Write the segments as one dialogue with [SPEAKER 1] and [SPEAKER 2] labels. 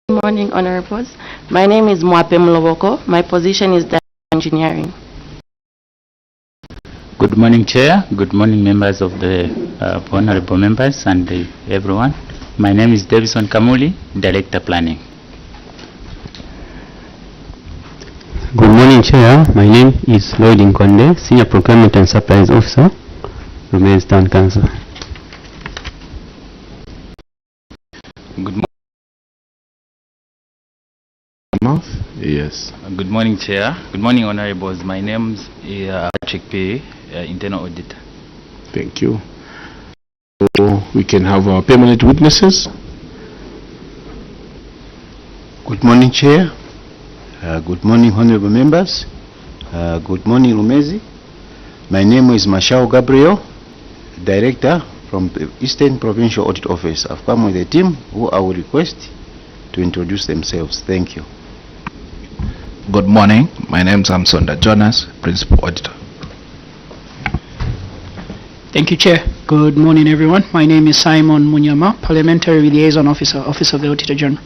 [SPEAKER 1] Good morning, honorables. My name is Mwape Mloboko. My position is data engineering.
[SPEAKER 2] Good morning, Chair. Good morning, members of the honorable members and everyone. My name is Davison Kamuli, Director Planning.
[SPEAKER 3] Good morning, Chair. My name is Lloyd Nkonde, Senior Procurement and Supplies Officer, Lundazi Town Council.
[SPEAKER 2] Good morning.
[SPEAKER 4] Yes.
[SPEAKER 2] Good morning, Chair. Good morning, honorables. My name is Patrick P., Internal Auditor.
[SPEAKER 4] Thank you. So we can have our permanent witnesses.
[SPEAKER 5] Good morning, Chair. Good morning, honorable members. Good morning, Lundazi. My name is Mashao Gabriel, Director from the Eastern Provincial Audit Office. I've come with a team who I will request to introduce themselves. Thank you.
[SPEAKER 6] Good morning. My name is Amsonda Jonas, Principal Auditor.
[SPEAKER 7] Thank you, Chair. Good morning, everyone. My name is Simon Munyama, Parliamentary Liaison Officer, Office of the Auditor General.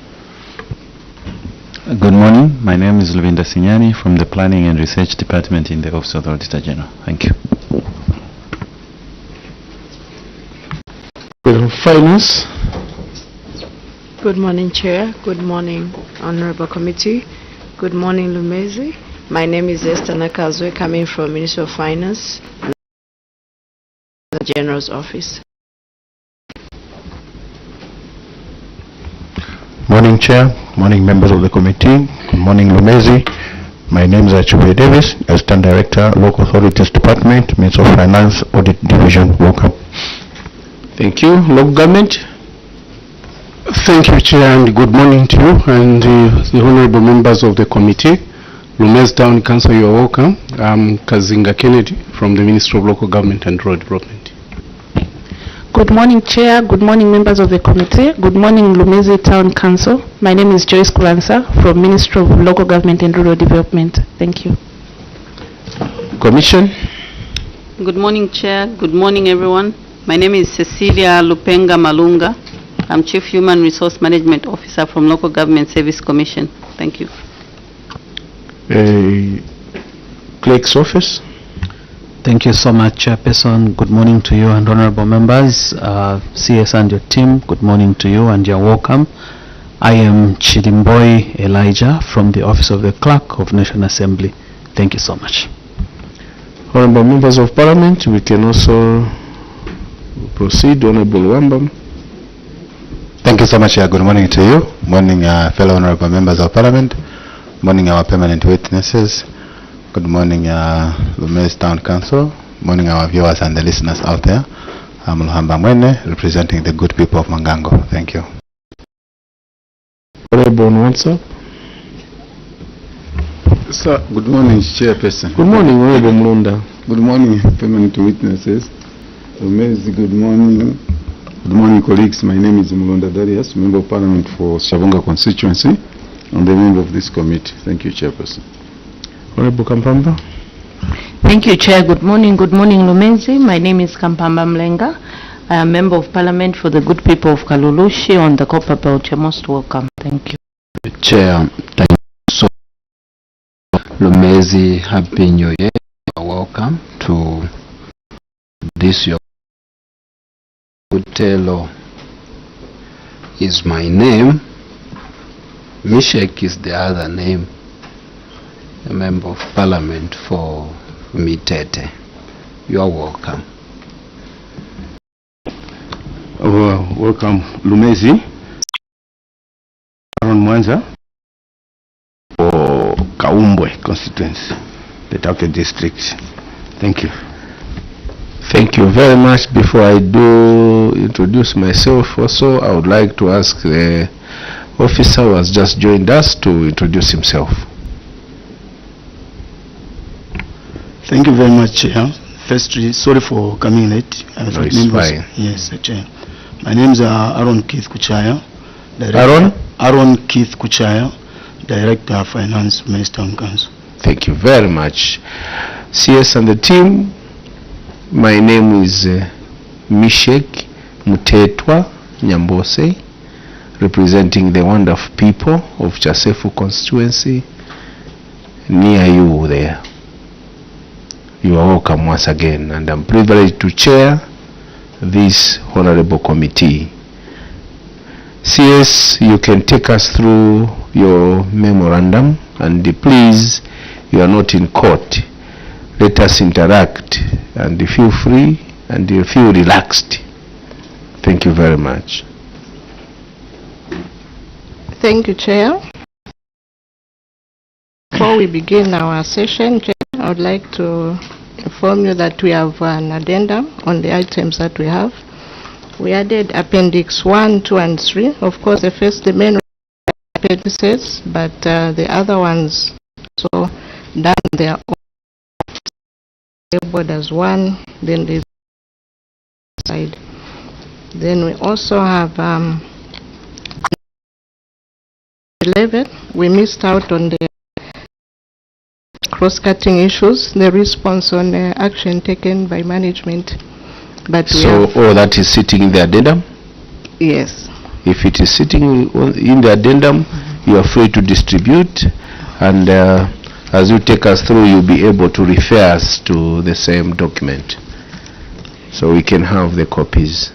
[SPEAKER 8] Good morning. My name is Luvinda Sinyani from the Planning and Research Department in the Office of the Auditor General. Thank you.
[SPEAKER 4] Finance.
[SPEAKER 9] Good morning, Chair. Good morning, Honorable Committee. Good morning, Lundazi. My name is Esther Nakazwe, coming from Ministry of Finance, the General's Office.
[SPEAKER 5] Morning, Chair. Morning, members of the committee. Good morning, Lundazi. My name is Achube Davis, Assistant Director, Local Authorities Department, Ministry of Finance, Audit Division. Welcome.
[SPEAKER 4] Thank you. Local government.
[SPEAKER 10] Thank you, Chair, and good morning to you and the honorable members of the committee. Lundazi Town Council, you are welcome. I'm Kazinga Kennedy from the Ministry of Local Government and Rural Development.
[SPEAKER 1] Good morning, Chair. Good morning, members of the committee. Good morning, Lundazi Town Council. My name is Joyce Kulansa from Ministry of Local Government and Rural Development. Thank you.
[SPEAKER 4] Commission.
[SPEAKER 11] Good morning, Chair. Good morning, everyone. My name is Cecilia Lupenga Malunga. I'm Chief Human Resource Management Officer from Local Government Service Commission. Thank you.
[SPEAKER 4] Clerk's Office.
[SPEAKER 8] Thank you so much, Chairperson. Good morning to you and honorable members. CS and your team, good morning to you and you're welcome. I am Chidimboi Elijah from the Office of the Clerk of National Assembly. Thank you so much.
[SPEAKER 4] Honorable members of Parliament, we can also proceed. Honorable Wambam.
[SPEAKER 5] Thank you so much. Good morning to you. Morning, fellow honorable members of Parliament. Morning, our permanent witnesses. Good morning, Lundazi Town Council. Morning, our viewers and the listeners out there. I'm Luhamba Mwene, representing the good people of Mangango. Thank you.
[SPEAKER 4] Honorable Nwansa.
[SPEAKER 12] Sir, good morning, Chairperson.
[SPEAKER 4] Good morning, Honorable Mlunda.
[SPEAKER 12] Good morning, permanent witnesses. Lundazi, good morning. Good morning, colleagues. My name is Mulonda Darius, Member of Parliament for Shavonga constituency and the member of this committee. Thank you, Chairperson.
[SPEAKER 4] Honorable Kampamba.
[SPEAKER 1] Thank you, Chair. Good morning, Lundazi. My name is Kampamba Mlenga. I am Member of Parliament for the good people of Kalulushi on the Copper Belt. You're most welcome. Thank you.
[SPEAKER 13] Chair, thank you so much. Lundazi, Happy New Year. Welcome to this your Utelo is my name. Mishek is the other name. A member of Parliament for Mitete. You are welcome.
[SPEAKER 5] Welcome, Lundazi. Aaron Mwanza for Kaumbwe constituency, the Tauke district. Thank you.
[SPEAKER 4] Thank you very much. Before I do introduce myself also, I would like to ask the officer who has just joined us to introduce himself.
[SPEAKER 14] Thank you very much, Chair. Firstly, sorry for coming late.
[SPEAKER 4] No, it's fine.
[SPEAKER 14] Yes, Chair. My name is Aaron Keith Kuchaya.
[SPEAKER 4] Aaron
[SPEAKER 14] Keith Kuchaya, Director of Finance, Lundazi Town Council.
[SPEAKER 4] Thank you very much. CS and the team, my name is Mishek Mutetwa Nyambose. representing the wonderful people of Chasefu constituency near you there. You are welcome once again, and I'm privileged to chair this honorable committee. CS, you can take us through your memorandum, and please, you are not in court. Let us interact and feel free and feel relaxed. Thank you very much.
[SPEAKER 15] Thank you, Chair. Before we begin our session, Chair, I would like to inform you that we have an addendum on the items that we have. We added Appendix 1, 2, and 3. Of course, the main appendices, but the other ones so done their own labeled as 1, then the side. Then we also have 11. We missed out on the cross-cutting issues, the response on action taken by management. But
[SPEAKER 4] So all that is sitting in the addendum?
[SPEAKER 15] Yes.
[SPEAKER 4] If it is sitting in the addendum, you are free to distribute, and as you take us through, you'll be able to refer us to the same document, so we can have the copies.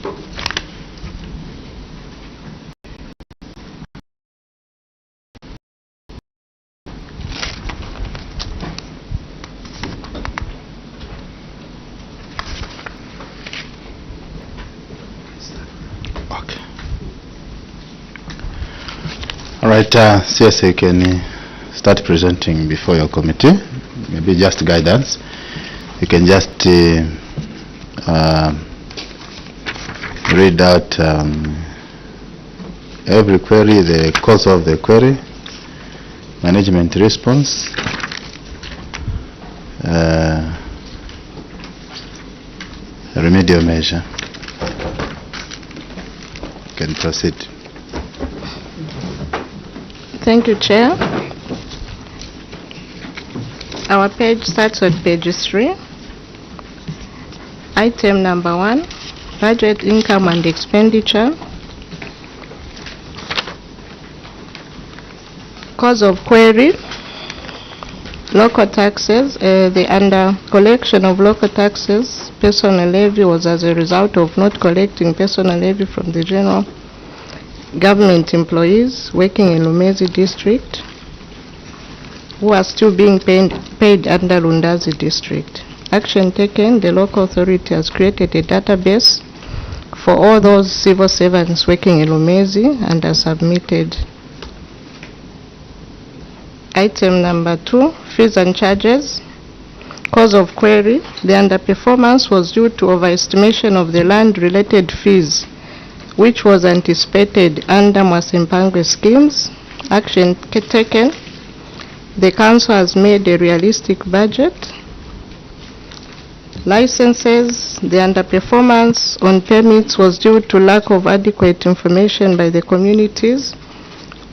[SPEAKER 5] All right, CSA, you can start presenting before your committee. Maybe just guidance. You can just read out every query, the cause of the query, management response, remedial measure. You can proceed.
[SPEAKER 15] Thank you, Chair. Our page starts on page 3. Item number 1, budget, income and expenditure. Cause of query, local taxes. The under collection of local taxes, personal levy was as a result of not collecting personal levy from the general government employees working in Lundazi district who are still being paid under Lundazi district. Action taken, the local authority has created a database for all those civil servants working in Lundazi and has submitted. Item number 2, fees and charges. Cause of query, the underperformance was due to overestimation of the land-related fees which was anticipated under Mwasimpangwe schemes. Action taken, the council has made a realistic budget. Licenses, the underperformance on permits was due to lack of adequate information by the communities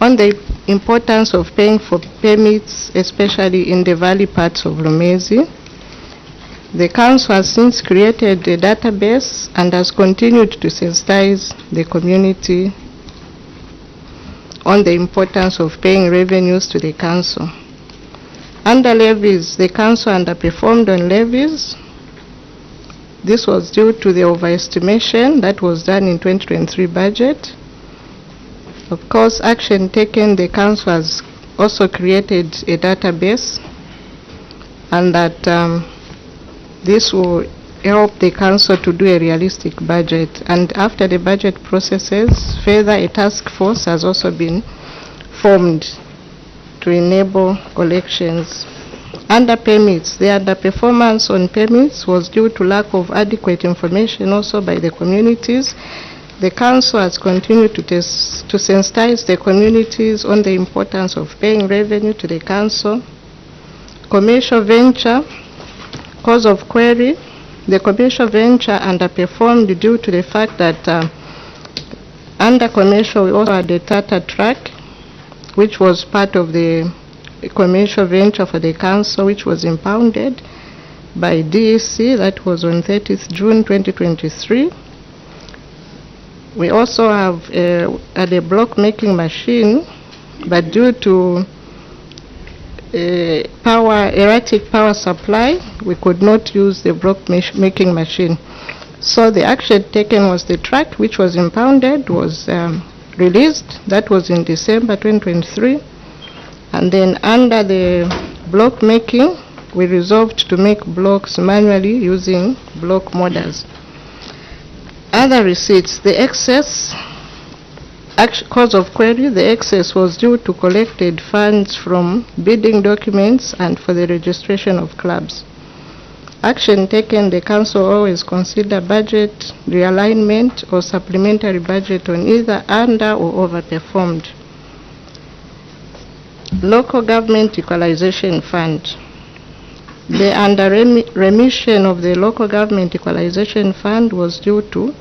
[SPEAKER 15] on the importance of paying for permits, especially in the valley parts of Lundazi. The council has since created a database and has continued to sensitize the community on the importance of paying revenues to the council. Under levies, the council underperformed on levies. This was due to the overestimation that was done in 2023 budget. Of course, action taken, the council has also created a database, and that this will help the council to do a realistic budget. And after the budget processes, further a task force has also been formed to enable collections. Under permits, the underperformance on permits was due to lack of adequate information also by the communities. The council has continued to sensitize the communities on the importance of paying revenue to the council. Commercial venture, cause of query, the commercial venture underperformed due to the fact that under commercial we also had a Tata truck which was part of the commercial venture for the council, which was impounded by DEC. That was on 30th June 2023. We also have had a block making machine, but due to erratic power supply, we could not use the block making machine. So the action taken was the truck, which was impounded, was released. That was in December 2023. And then under the block making, we resolved to make blocks manually using block molders. Other receipts, the excess, cause of query, the excess was due to collected funds from bidding documents and for the registration of clubs. Action taken, the council always consider budget realignment or supplementary budget on either under or overperformed. Local government equalization fund. The under remission of the local government equalization fund was due to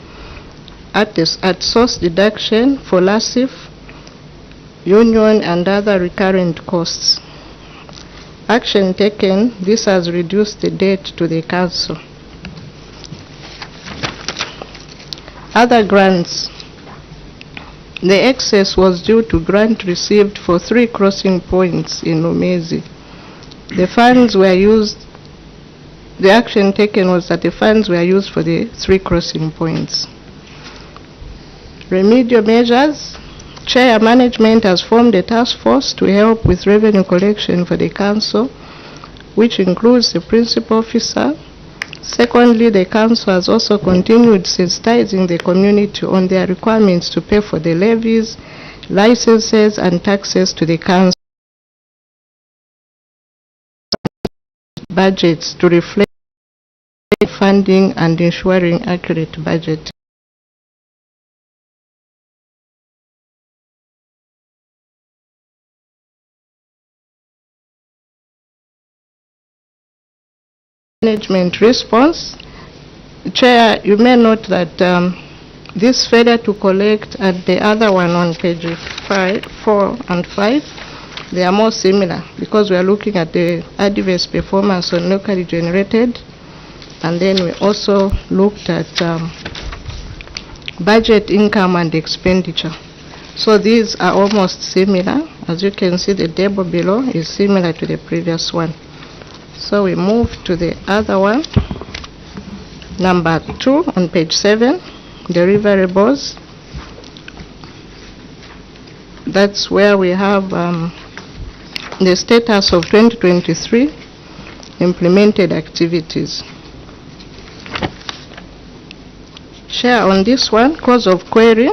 [SPEAKER 15] at source deduction for LASIF, union and other recurrent costs. Action taken, this has reduced the debt to the council. Other grants. The excess was due to grant received for 3 crossing points in Lundazi. The funds were used, the action taken was that the funds were used for the 3 crossing points. Remedial measures. Chair, management has formed a task force to help with revenue collection for the council, which includes the principal officer. Secondly, the council has also continued sensitizing the community on their requirements to pay for the levies, licenses, and taxes to the council budgets to reflect funding and ensuring accurate budget. Management response. Chair, you may note that this failure to collect and the other one on page 4 and 5, they are more similar because we are looking at the adverse performance on locally generated, and then we also looked at budget income and expenditure. So these are almost similar. As you can see, the table below is similar to the previous one. So we move to the other one, number 2 on page 7, deliverables. That's where we have the status of 2023 implemented activities. Chair, on this one, cause of query,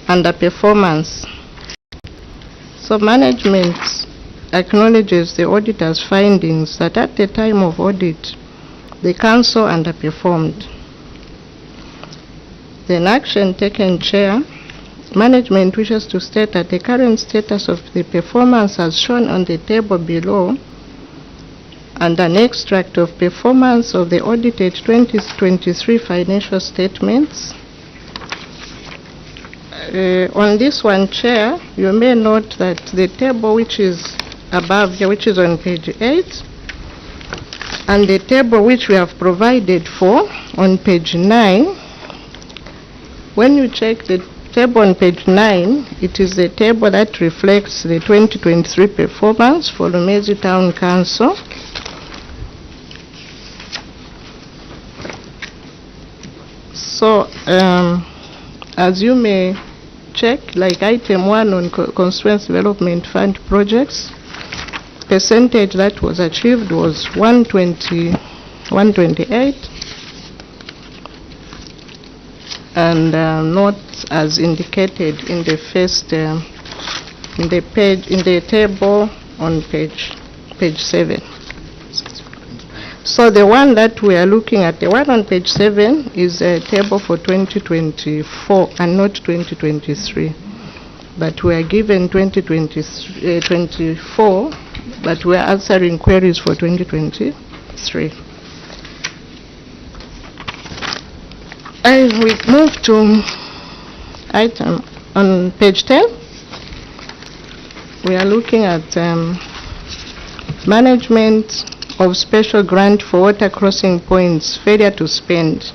[SPEAKER 15] underperformance. So management acknowledges the auditor's findings that at the time of audit, the council underperformed. Then action taken, Chair. Management wishes to state that the current status of the performance as shown on the table below and an extract of performance of the audited 2023 financial statements. On this one, Chair, you may note that the table which is above here, which is on page 8, and the table which we have provided for on page 9, when you check the table on page 9, it is the table that reflects the 2023 performance for Lundazi Town Council. So, as you may check, like item 1 on Constituency Development Fund projects, percentage that was achieved was 128, and not as indicated in the first in the table on page 7. So the one that we are looking at, the one on page 7, is a table for 2024 and not 2023. But we are given 2024, but we are answering queries for 2023. And we move to item on page 10. We are looking at management of special grant for water crossing points, failure to spend.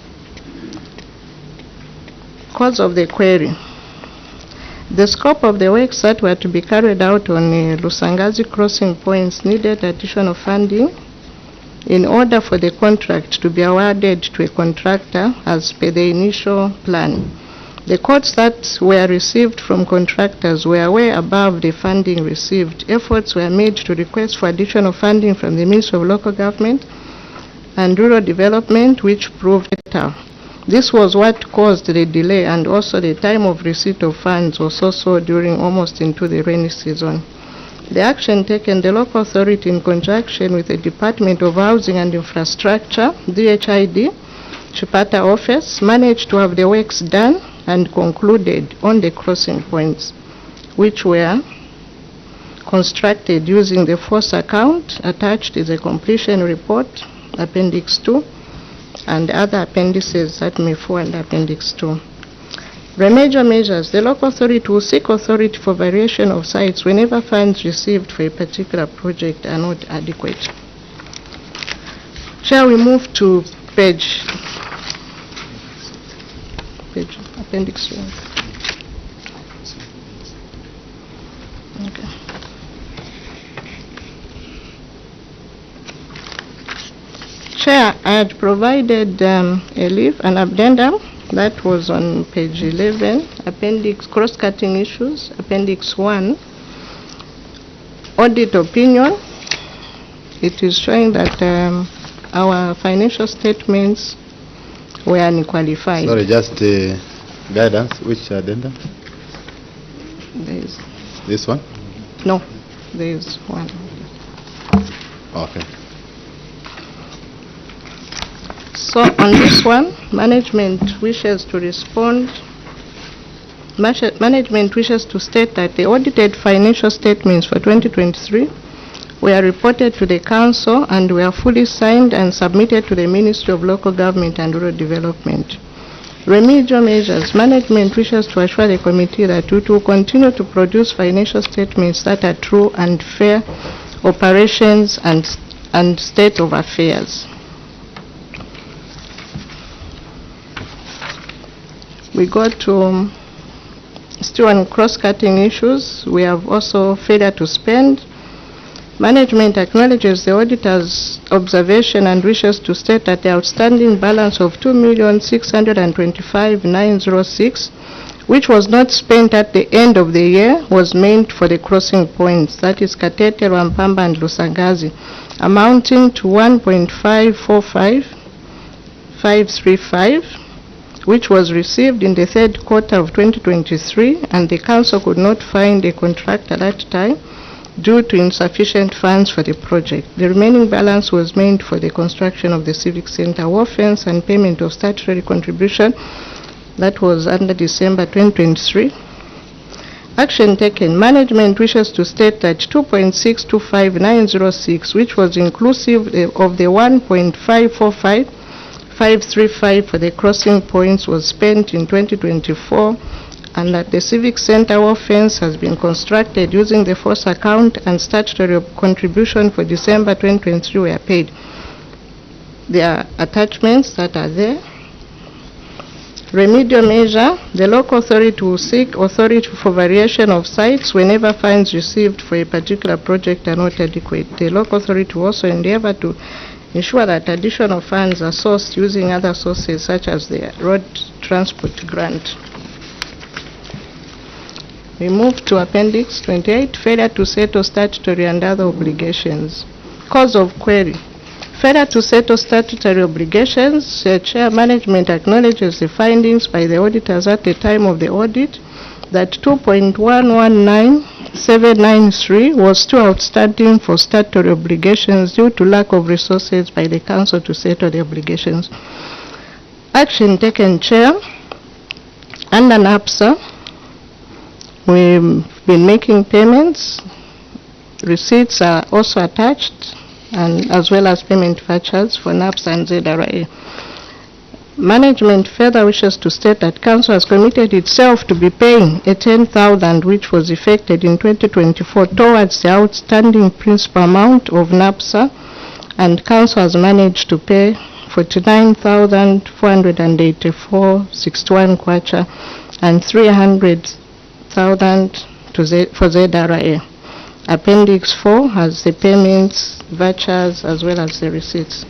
[SPEAKER 15] Cause of the query. The scope of the works that were to be carried out on Lundazi crossing points needed additional funding in order for the contract to be awarded to a contractor as per the initial plan. The quotes that were received from contractors were way above the funding received. Efforts were made to request for additional funding from the Ministry of Local Government and Rural Development, which proved better. This was what caused the delay, and also the time of receipt of funds was also during almost into the rainy season. The action taken, the local authority in conjunction with the Department of Housing and Infrastructure, DHID, Chipata office, managed to have the works done and concluded on the crossing points, which were constructed using the force account. Attached is a completion report, Appendix 2, and other appendices that may fall under Appendix 2. Remedial measures. The local authority will seek authority for variation of sites whenever funds received for a particular project are not adequate. Shall we move to page Appendix 2. Okay. Chair, I had provided an addendum that was on page 11, appendix cross-cutting issues, appendix 1, audit opinion. It is showing that our financial statements were unqualified.
[SPEAKER 5] Sorry, just guidance. Which addendum?
[SPEAKER 15] There's
[SPEAKER 5] This one?
[SPEAKER 15] no, there's one.
[SPEAKER 5] Okay.
[SPEAKER 15] So on this one, management wishes to respond. Management wishes to state that the audited financial statements for 2023 were reported to the Council and were fully signed and submitted to the Ministry of Local Government and Rural Development. Remedial measures. Management wishes to assure the committee that it will continue to produce financial statements that are true and fair operations and state of affairs. We go to still on cross-cutting issues. We have also failure to spend. Management acknowledges the auditor's observation and wishes to state that the outstanding balance of 2,625,906, which was not spent at the end of the year, was meant for the crossing points, that is Katete, Rwampamba and Lundazi, amounting to 1.545535, which was received in the third quarter of 2023, and the Council could not find a contractor at that time due to insufficient funds for the project. The remaining balance was meant for the construction of the Civic Center wall fence and payment of statutory contribution that was under December 2023. Action taken. Management wishes to state that 2.625906, which was inclusive of the 1.545535 for the crossing points, was spent in 2024, and that the Civic Center wall fence has been constructed using the force account and statutory contribution for December 2023 were paid. There are attachments that are there. Remedial measure. The local authority will seek authority for variation of sites whenever funds received for a particular project are not adequate. The local authority will also endeavor to ensure that additional funds are sourced using other sources such as the road transport grant. We move to Appendix 28, failure to settle statutory and other obligations. Cause of query. Failure to settle statutory obligations. Chair, management acknowledges the findings by the auditors at the time of the audit that 2.119793 was still outstanding for statutory obligations due to lack of resources by the Council to settle the obligations. Action taken, Chair. Under NAPSA, we've been making payments. Receipts are also attached, and as well as payment vouchers for NAPSA and ZRA. Management further wishes to state that Council has committed itself to be paying a 10,000 which was effected in 2024 towards the outstanding principal amount of NAPSA, and Council has managed to pay 49,484.61 kwacha and 300,000 for ZRA. Appendix 4 has the payments, vouchers, as well as the receipts.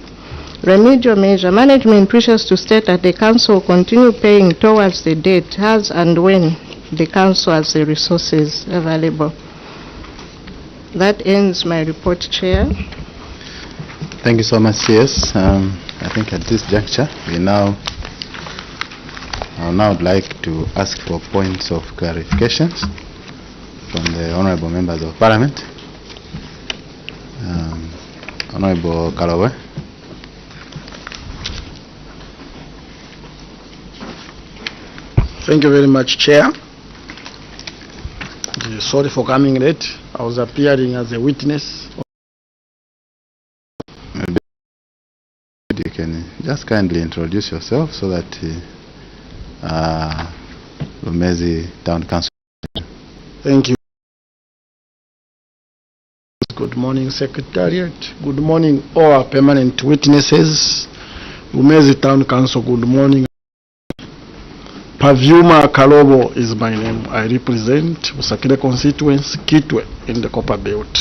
[SPEAKER 15] Remedial measure. Management wishes to state that the Council will continue paying towards the debt as and when the Council has the resources available. That ends my report, Chair.
[SPEAKER 5] Thank you so much, CS. I think at this juncture, I would now like to ask for points of clarifications from the Honorable Members of Parliament. Honorable Kalawe.
[SPEAKER 14] Thank you very much, Chair. Sorry for coming late. I was appearing as a witness.
[SPEAKER 5] You can just kindly introduce yourself so that Lundazi Town Council.
[SPEAKER 14] Thank you. Good morning, Secretariat. Good morning, all our permanent witnesses. Lundazi Town Council, good morning. Pavuma Kalobo is my name. I represent Usakile constituency, Kitwe, in the Copper Belt.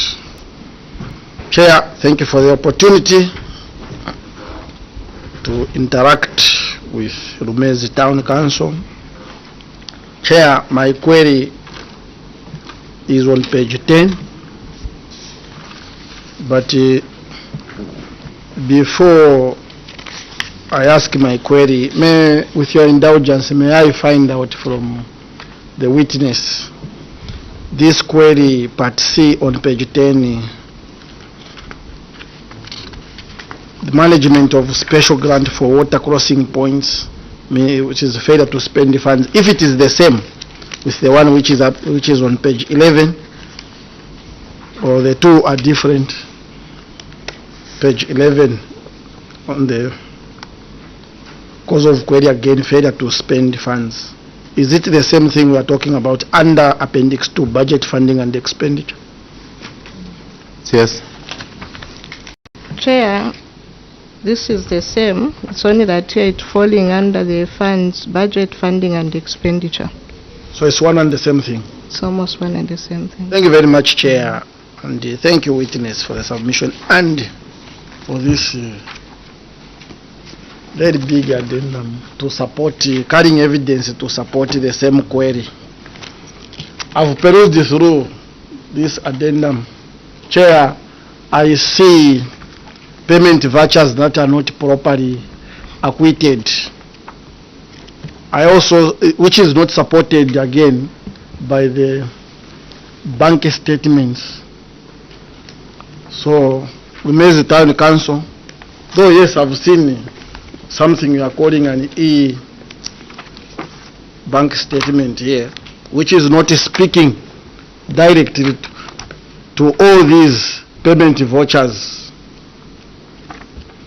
[SPEAKER 14] Chair, thank you for the opportunity. to interact with Lundazi Town Council. Chair, my query is on page 10, but before I ask my query, with your indulgence, may I find out from the witness this query, part C on page 10, the management of special grant for water crossing points, which is failure to spend the funds, if it is the same with the one which is on page 11, or the two are different. Page 11 on the cause of query again, failure to spend funds. Is it the same thing we are talking about under Appendix 2, budget funding and expenditure?
[SPEAKER 5] Yes.
[SPEAKER 15] Chair, this is the same. It's only that here it's falling under the funds, budget funding and expenditure.
[SPEAKER 14] So it's one and the same thing?
[SPEAKER 15] It's almost one and the same thing.
[SPEAKER 14] Thank you very much, Chair, and thank you, witness, for the submission and for this very big addendum to support, carrying evidence to support the same query. I've perused through this addendum. Chair, I see payment vouchers that are not properly acquitted. I also, which is not supported again by the bank statements. So, Lundazi Town Council, though yes, I've seen something you are calling an e-bank statement here, which is not speaking directly to all these payment vouchers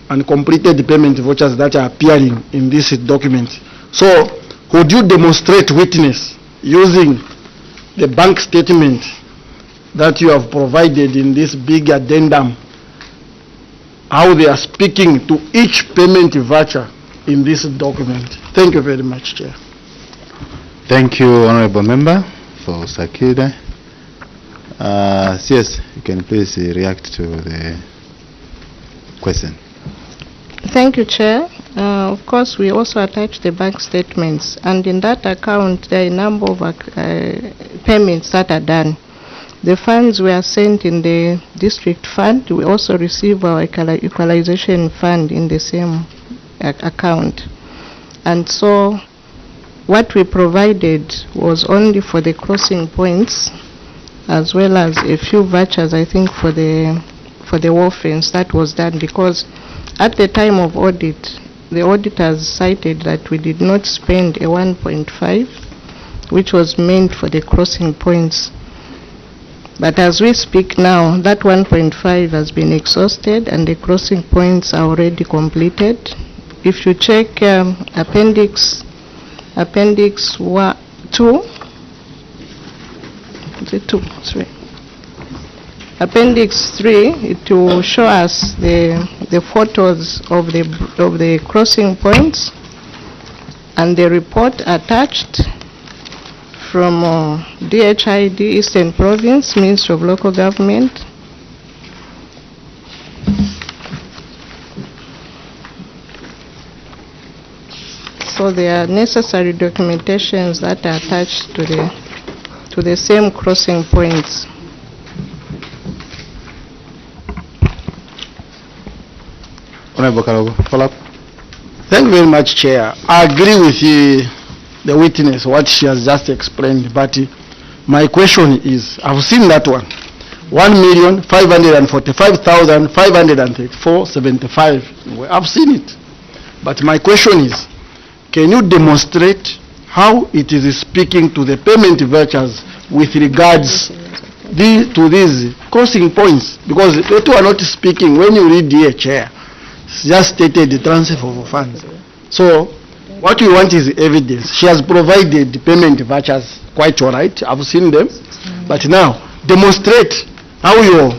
[SPEAKER 14] and completed payment vouchers that are appearing in this document. So, could you demonstrate, witness, using the bank statement that you have provided in this big addendum, how they are speaking to each payment voucher in this document? Thank you very much, Chair.
[SPEAKER 5] Thank you, Honorable Member, for Sakida. Yes, you can please react to the question.
[SPEAKER 15] Thank you, Chair. Of course, we also attach the bank statements, and in that account, there are a number of payments that are done. The funds were sent in the district fund. We also receive our equalization fund in the same account. And so, what we provided was only for the crossing points, as well as a few vouchers, I think, for the wall fence. That was done because at the time of audit, the auditors cited that we did not spend a 1.5, which was meant for the crossing points. But as we speak now, that 1.5 has been exhausted and the crossing points are already completed. If you check Appendix 2, is it 2? Sorry. Appendix 3, it will show us the photos of the crossing points and the report attached from DHID Eastern Province, Ministry of Local Government. So there are necessary documentations that are attached to the same crossing points.
[SPEAKER 5] Honorable Kalogo, follow up.
[SPEAKER 14] Thank you very much, Chair. I agree with the witness, what she has just explained, but my question is, I've seen that one, 1,545,534.75. I've seen it. But my question is, can you demonstrate how it is speaking to the payment vouchers with regards to these crossing points? Because the two are not speaking. When you read here, Chair, it's just stated the transfer of funds. So, what we want is evidence. She has provided the payment vouchers, quite all right. I've seen them. But now, demonstrate how your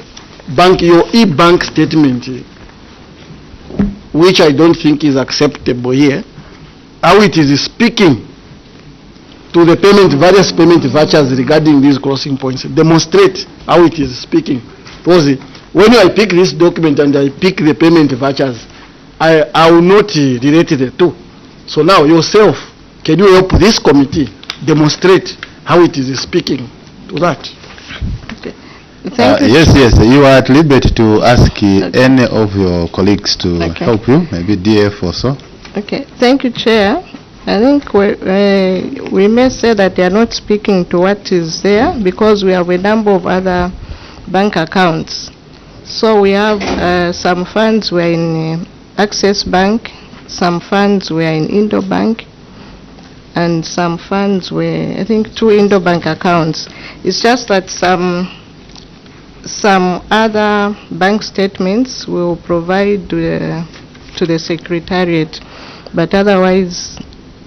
[SPEAKER 14] e-bank statement, which I don't think is acceptable here, how it is speaking to the various payment vouchers regarding these crossing points. Demonstrate how it is speaking. Because when I pick this document and I pick the payment vouchers, I will not relate the two. So now yourself, can you help this committee demonstrate how it is speaking to that?
[SPEAKER 15] Thank you.
[SPEAKER 5] Yes, you are at liberty to ask any of your colleagues to help you, maybe DF also.
[SPEAKER 15] Okay, thank you, Chair. I think we may say that they are not speaking to what is there because we have a number of other bank accounts. So we have some funds were in Access Bank, some funds were in Indo Bank, and some funds were, I think, 2 Indo Bank accounts. It's just that some other bank statements will provide to the Secretariat, but otherwise,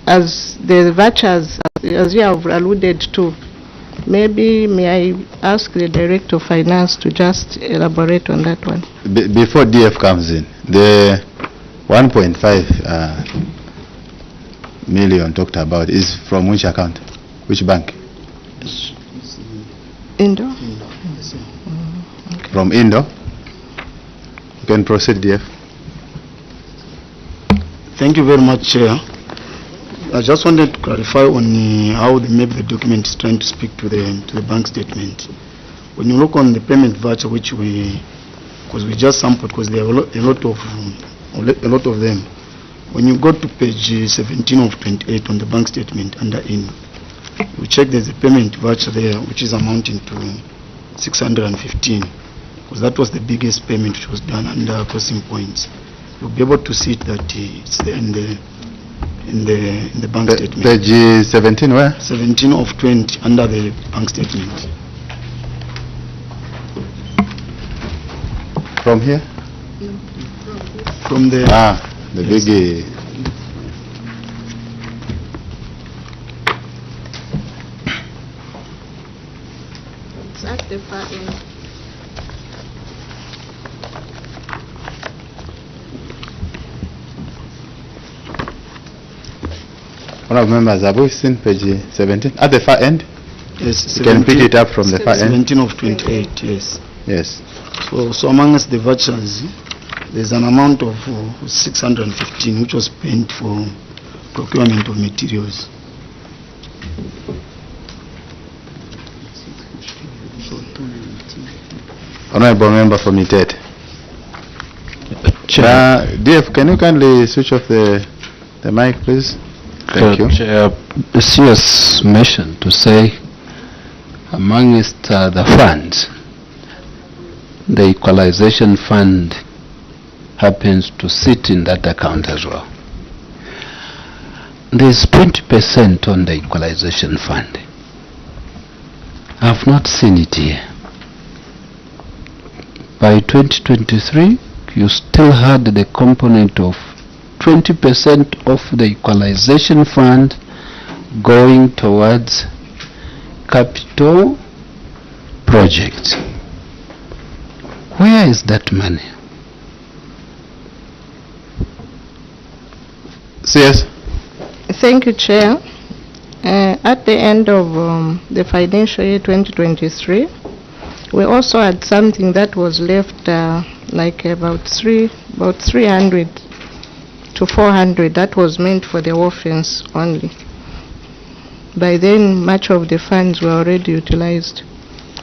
[SPEAKER 15] as the vouchers, as you have alluded to, maybe may I ask the Director of Finance to just elaborate on that one?
[SPEAKER 5] Before DF comes in, the 1.5 million talked about is from which account? Which bank?
[SPEAKER 15] Indo.
[SPEAKER 5] From Indo? You can proceed, DF.
[SPEAKER 14] Thank you very much, Chair. I just wanted to clarify on how maybe the document is trying to speak to the bank statement. When you look on the payment voucher, which because we just sampled, because there are a lot of them. When you go to page 17 of 28 on the bank statement under in, we check there's a payment voucher there which is amounting to 615, because that was the biggest payment which was done under crossing points. You'll be able to see that it's there in the bank statement.
[SPEAKER 5] Page 17 where?
[SPEAKER 14] 17 of 20 under the bank statement.
[SPEAKER 5] From here?
[SPEAKER 14] From the...
[SPEAKER 5] the biggie.
[SPEAKER 15] It's at the far end.
[SPEAKER 5] One of members, have we seen page 17? At the far end?
[SPEAKER 14] Yes,
[SPEAKER 5] you can pick it up from the far end.
[SPEAKER 14] 17 of 28, yes.
[SPEAKER 5] Yes.
[SPEAKER 14] So amongst the vouchers, there's an amount of 615 which was spent for procurement of materials.
[SPEAKER 5] Honorable member for Mitet. DF, can you kindly switch off the mic, please? Thank you.
[SPEAKER 13] Chair, a serious mention to say amongst the funds, the equalization fund happens to sit in that account as well. There's 20% on the equalization fund. I've not seen it here. By 2023, you still had the component of 20% of the equalization fund going towards capital projects. Where is that money?
[SPEAKER 5] Yes.
[SPEAKER 15] Thank you, Chair. At the end of the financial year 2023, we also had something that was left like about 300 to 400 that was meant for the offense only. By then, much of the funds were already utilized,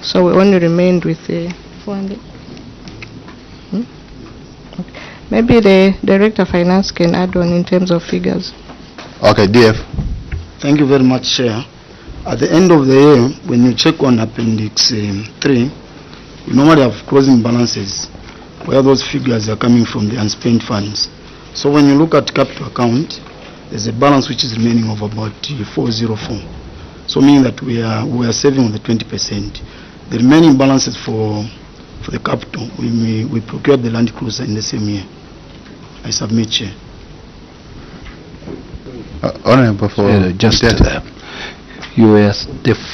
[SPEAKER 15] so we only remained with the 400. Okay. Maybe the Director of Finance can add on in terms of figures.
[SPEAKER 5] Okay, DF.
[SPEAKER 14] Thank you very much, Chair. At the end of the year, when you check on Appendix 3, we normally have closing balances where those figures are coming from the unspent funds. So when you look at capital account, there's a balance which is remaining of about 404. So meaning that we are saving on the 20%. The remaining balances for the capital, we procured the Land Cruiser in the same year. I submit, Chair.
[SPEAKER 5] Honorable for
[SPEAKER 13] the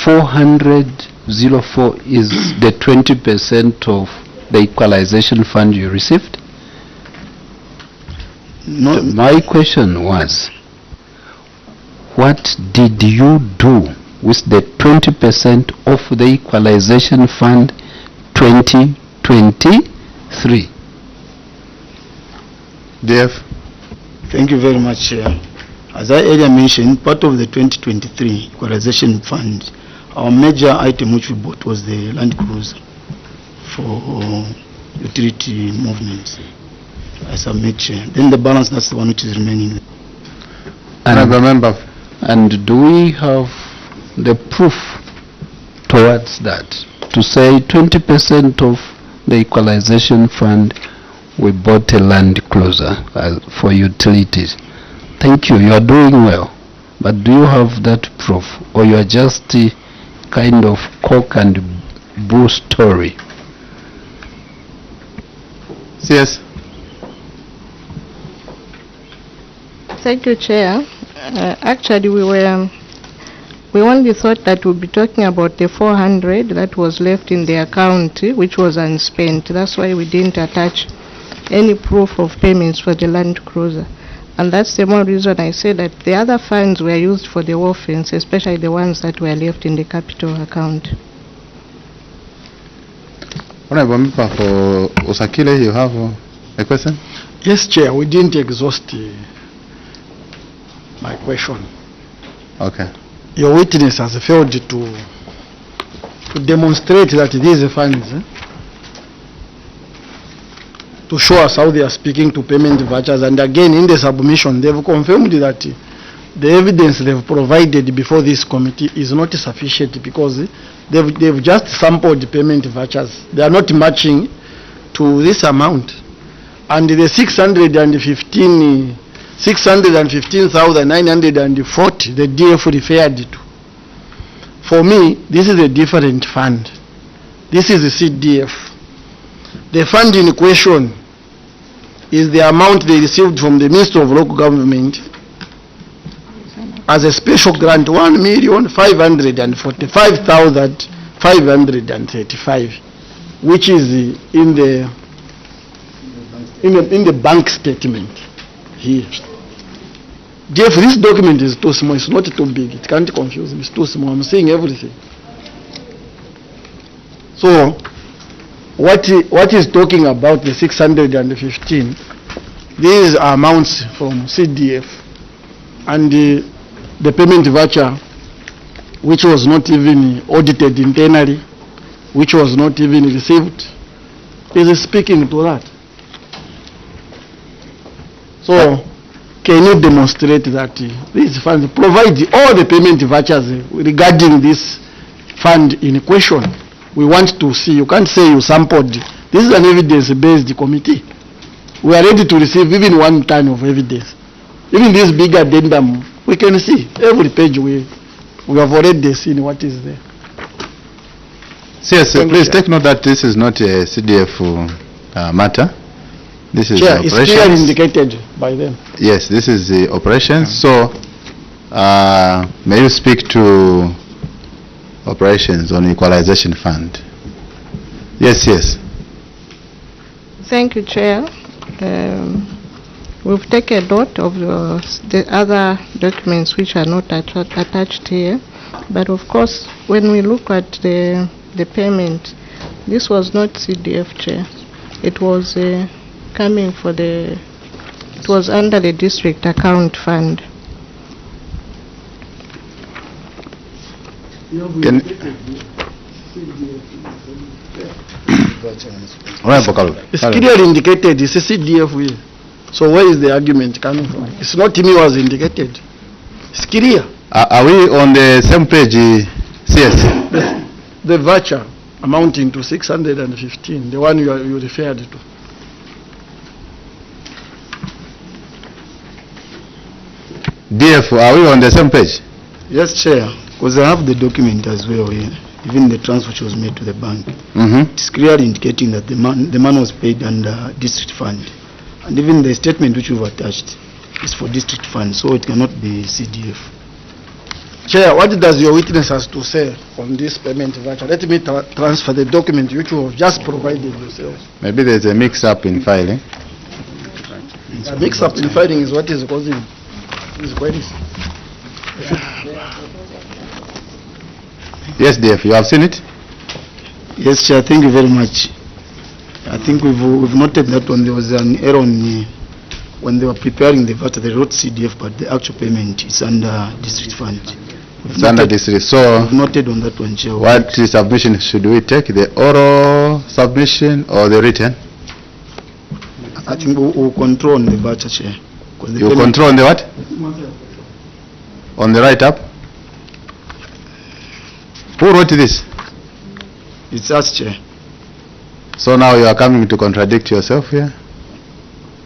[SPEAKER 13] 404 is the 20% of the equalization fund you received?
[SPEAKER 14] No.
[SPEAKER 13] My question was, what did you do with the 20% of the equalization fund 2023?
[SPEAKER 5] DF.
[SPEAKER 14] Thank you very much, Chair. As I earlier mentioned, part of the 2023 equalization fund, our major item which we bought was the Land Cruiser for utility movements. I submit, Chair. Then the balance, that's the one which is remaining.
[SPEAKER 13] Honourable Member, and do we have the proof towards that? To say 20% of the equalization fund, we bought a Land Cruiser for utilities. Thank you, you are doing well. But do you have that proof? Or you are just kind of cock and bull story?
[SPEAKER 5] Yes.
[SPEAKER 15] Thank you, Chair. Actually, we only thought that we'd be talking about the 400 that was left in the account, which was unspent. That's why we didn't attach any proof of payments for the Land Cruiser. And that's the more reason I say that the other funds were used for the offense, especially the ones that were left in the capital account.
[SPEAKER 5] Honourable Member for Osakile, you have a question?
[SPEAKER 14] Yes, Chair, we didn't exhaust my question.
[SPEAKER 5] Okay.
[SPEAKER 14] Your witness has failed to demonstrate that these funds, to show us how they are speaking to payment vouchers, and again in the submission they've confirmed that the evidence they've provided before this committee is not sufficient because they've just sampled the payment vouchers. They are not matching to this amount, and the 615,940 the DF referred to. For me, this is a different fund. This is the CDF. The fund in question is the amount they received from the Ministry of Local Government as a special grant, 1,545,535, which is in the bank statement here. Jeff, this document is too small, it's not too big, it can't confuse me, it's too small, I'm saying everything. So, what is talking about the 615, these are amounts from CDF, and the payment voucher, which was not even audited internally, which was not even received, is speaking to that. So, can you demonstrate that these funds provide all the payment vouchers regarding this fund in question? We want to see. You can't say you sampled. This is an evidence-based committee. We are ready to receive even 1 ton of evidence. Even this big addendum, we can see every page. We have already seen what is there.
[SPEAKER 5] Yes, please take note that this is not a CDF matter. This is
[SPEAKER 14] Chair,
[SPEAKER 5] operations.
[SPEAKER 14] it's clearly indicated by them.
[SPEAKER 5] Yes, this is the operations. So, may you speak to operations on equalization fund? Yes, yes.
[SPEAKER 15] Thank you, Chair. We've taken note of the other documents which are not attached here. But of course, when we look at the payment, this was not CDF, Chair. It was coming for it was under the district account fund.
[SPEAKER 14] It's clearly indicated, it's a CDF will. So where is the argument coming from? It's not me who has indicated. It's clear.
[SPEAKER 5] Are we on the same page? Yes.
[SPEAKER 14] The voucher amounting to 615, the one you referred to.
[SPEAKER 5] DF, are we on the same page?
[SPEAKER 14] Yes, Chair, because I have the document as well here, even the transfer which was made to the bank. It's clearly indicating that the man was paid under district fund. And even the statement which we've attached is for district fund, so it cannot be CDF. Chair, what does your witness has to say on this payment voucher? Let me transfer the document which you have just provided yourselves.
[SPEAKER 5] Maybe there's a mix-up in filing.
[SPEAKER 14] A mix-up in filing is what is causing these queries.
[SPEAKER 5] Yes, DF, you have seen it?
[SPEAKER 14] Yes, Chair, thank you very much. I think we've noted that when there was an error on when they were preparing the voucher, they wrote CDF, but the actual payment is under district fund.
[SPEAKER 5] It's under district. So
[SPEAKER 14] We've noted on that one, Chair.
[SPEAKER 5] what submission should we take? The oral submission or the written?
[SPEAKER 14] I think we'll control on the voucher, Chair. 'Cause the
[SPEAKER 5] You
[SPEAKER 14] payment-
[SPEAKER 5] control on the what? On the write-up? Who wrote this?
[SPEAKER 14] It's us, Chair.
[SPEAKER 5] So now you are coming to contradict yourself here?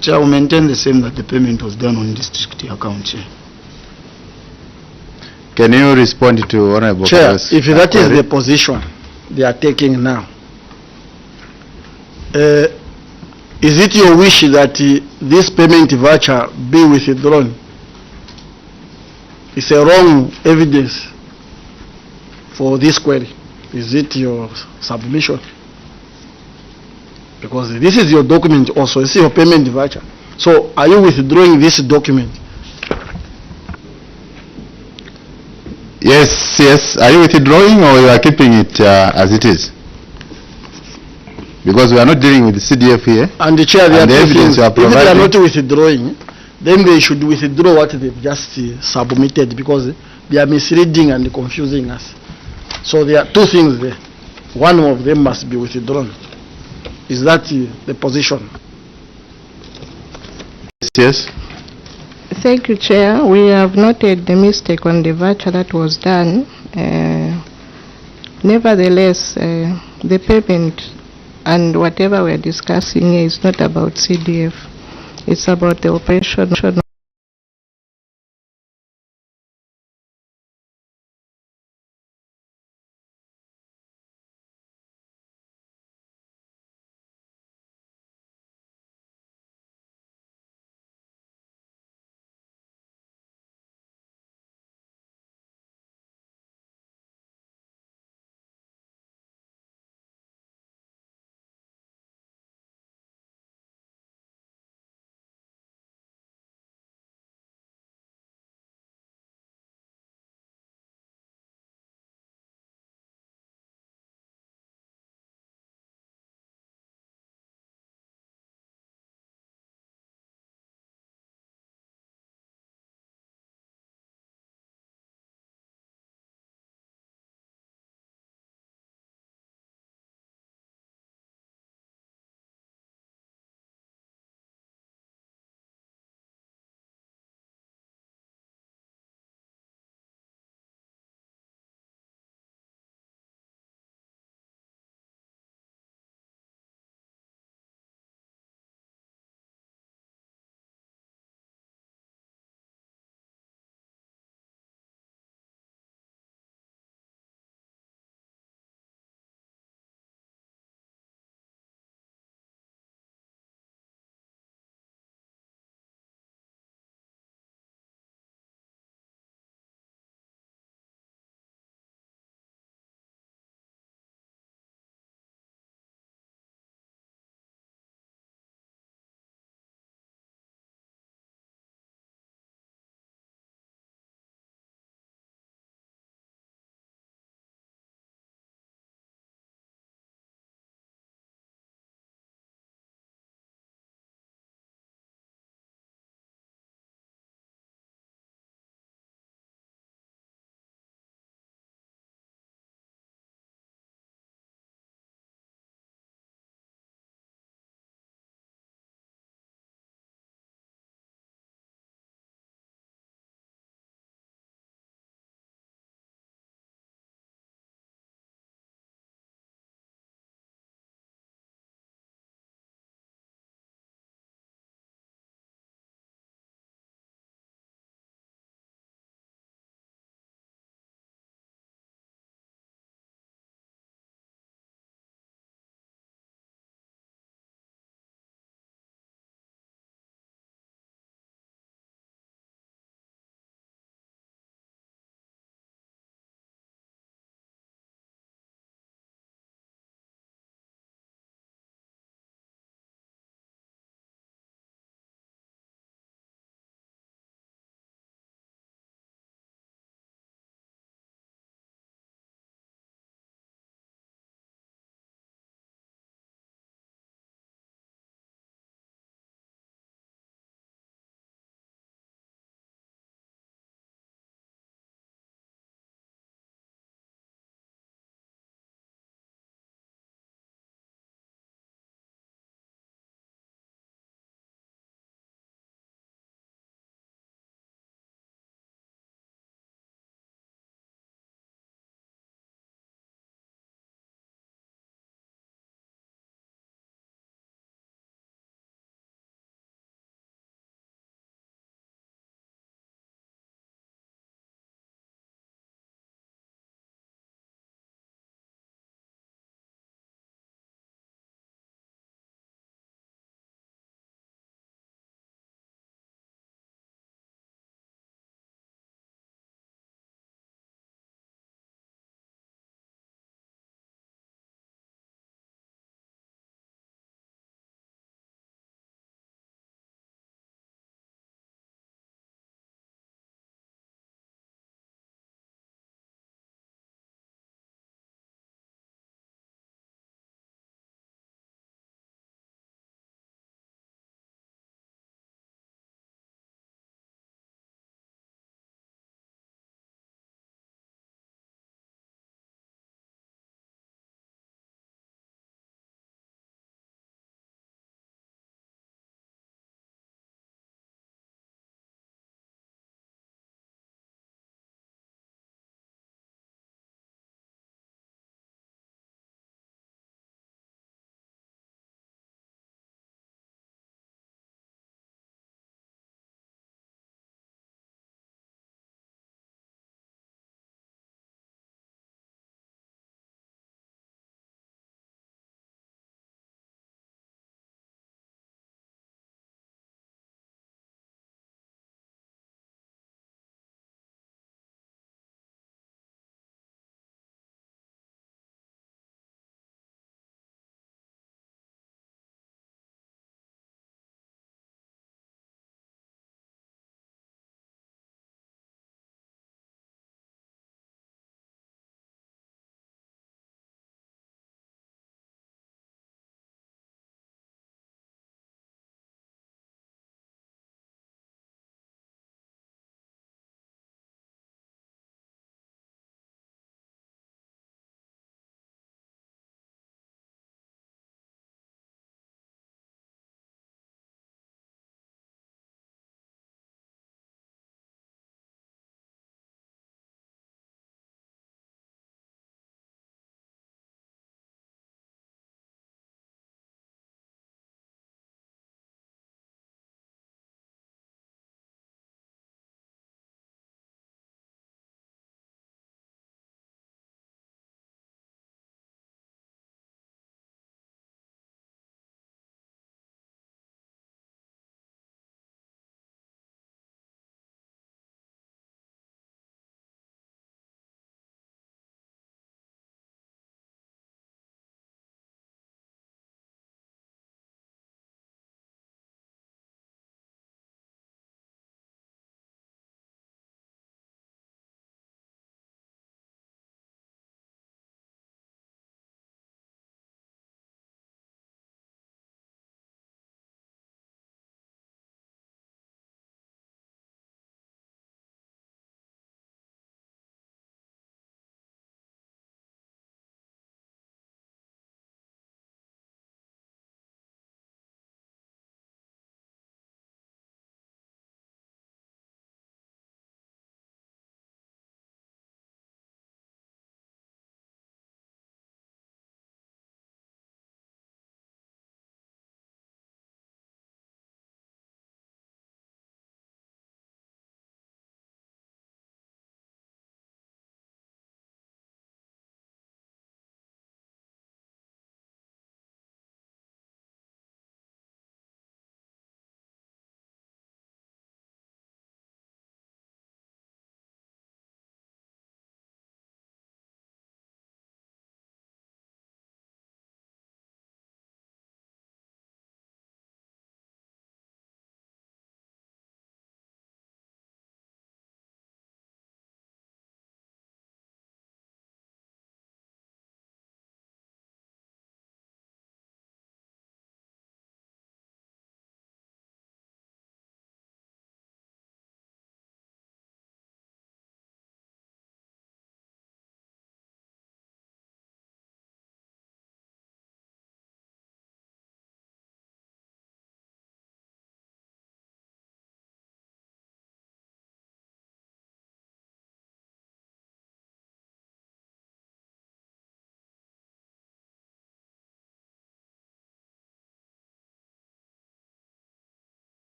[SPEAKER 14] Chair, will maintain the same, that the payment was done on district account, Chair.
[SPEAKER 5] Can you respond to Honorable
[SPEAKER 14] Chair,
[SPEAKER 5] Carlos'
[SPEAKER 14] if that is
[SPEAKER 5] query?
[SPEAKER 14] the position they are taking now, is it your wish that this payment voucher be withdrawn? It's a wrong evidence for this query. Is it your submission? Because this is your document also, it's your payment voucher. So are you withdrawing this document?
[SPEAKER 5] Yes, yes. Are you withdrawing or you are keeping it as it is? Because we are not dealing with the CDF here.
[SPEAKER 14] And the Chair, there are
[SPEAKER 5] And the
[SPEAKER 14] two
[SPEAKER 5] evidence
[SPEAKER 14] things.
[SPEAKER 5] you are
[SPEAKER 14] If they are
[SPEAKER 5] providing-
[SPEAKER 14] not withdrawing, then they should withdraw what they've just submitted, because they are misleading and confusing us. So there are two things there. One of them must be withdrawn. Is that the position?
[SPEAKER 5] Yes.
[SPEAKER 15] Thank you, Chair. We have noted the mistake on the voucher that was done. Nevertheless, the payment and whatever we're discussing here is not about CDF. It's about the operation